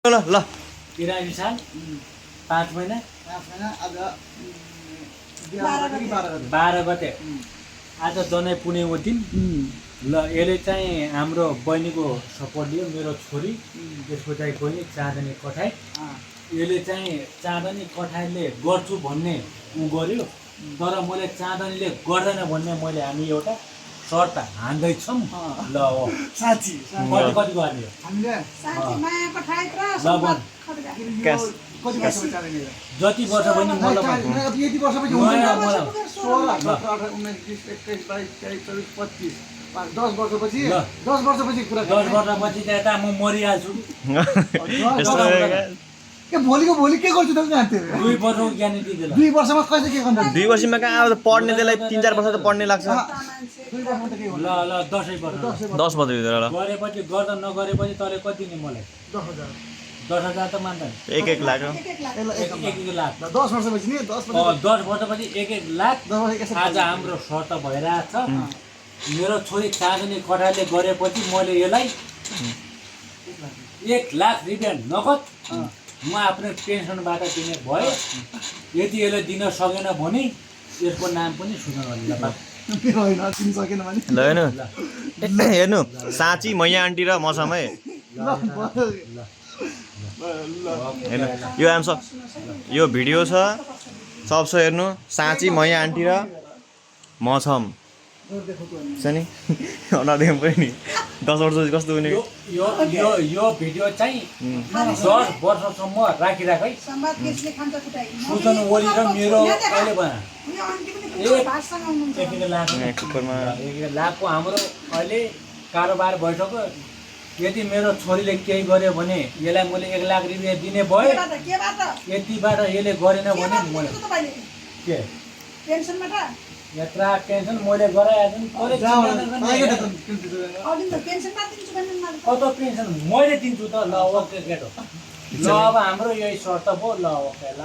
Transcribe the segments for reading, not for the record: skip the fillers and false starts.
ल ल बिरामी साल 5 महिना आज 12 गते आज जनै पुण्यको दिन ल यसले चाहिँ हाम्रो बहिनीको सपोर्ट लियो मेरो छोरी त्यसको चाहिँ बहिनी चाँदनी कठाई यसले चाहिँ चाँदनी कठाईले गर्छु भन्ने उ गर्यो तर मैले चाँदनीले गर्दैन भन्ने मैले हामी एउटा शर्त हान्दैछौँ ल हो साँच्ची कति कति गर्ने हामीले साँच्ची मायाको ठाई र ल भन क्यास। कति वर्ष चालेको जति वर्ष पनि मलाई यति वर्षपछि नयाँ हुन्छ मलाई 16 17 18 19 20 21 22 23 24 25 10 वर्षपछि ल। 10 वर्षपछि कुरा 10 वर्षपछि त यता म मरिहाल्छु यस्तो के भोलिको भोलि के गर्छु त जान्थे 2 वर्षको ग्यारेन्टी दिला 2 वर्षमा कसले के गर्नु 2 वर्षमा कहाँ अब पढ्ने त्यसलाई 3-4 वर्ष त पढ्ने लाग्छ 2 वर्षमा त के ल ल 10 वर्ष 10 बजे भित्र ल गरेपछि गर्दा नगरेपछि तले कति दिने मलाई 10000 10,000 त मान्दैन 1 लाख एक लाख 10 वर्षपछि नि 10 10 वर्षपछि 1 लाख 10 वर्ष आज हाम्रो शर्त भइरहेछ मेरो छोरी चाँदनी कठाले गरेपछि मैले यसलाई 1 लाख रुपियाँ नगद म आफ्नो पेन्सनबाट दिने भए यदि यसले दिन सकेन भने यसको नाम पनि सुन्न होला मेरो होइन चिन्न सकेन भने ल हेर्नु साँची मैया आन्टी र मसँगै हेर्नु यो आन्सर यो भिडियो छ सबसे हेर्नु साँची मैया आन्टी र म छम छ नि अनुहार देख्नु पऱ्यो नि 10 वर्ष कस्तो हुने यो भिडियो चाहिँ 10 वर्षसम्म राखिराख है संवाद केसले खान्छ कुटाइ सुजन ओली र मेरो कहिले बना यो आन्टी पनि त्यो भाषासँग हुनुहुन्छ 1 लाख कुकरमा 1 लाखको हाम्रो अहिले कारोबार भइसक्यो यदि मेरो छोरीले केही गर्यो भने यसलाई मैले 1 लाख रुपियाँ दिने भए के बात यतिबाट यसले गरेन भने मैले तपाईले के पेन्सनबाट यत्रा टेन्सन मैले गराएको अलिन त पेन्सन दिन्छु भन्ने मलाई कत पेन्सन मैले दिन्छु त ल ओके केटो ल अब हाम्रो यही शर्त भयो ल ओके ल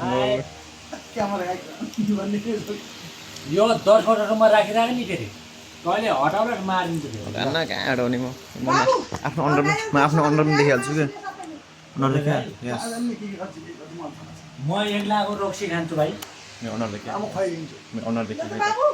क्यामेरा भन्ने के यो 10 वर्षसम्म राखिराख नि फेरि कहिले हटाउन मारिदिन्छु फेरि कहाँ हटाउने म आफ्नो अन्डरमा देखिहाल्छु क्या अनुहार देखिहाल यस म 1 लाखको रक्सी खान्छु भाइ मेरो अनुहार देखिहाल अब खुवाइदिन्छु मेरो अनुहार देखिहाल बाबु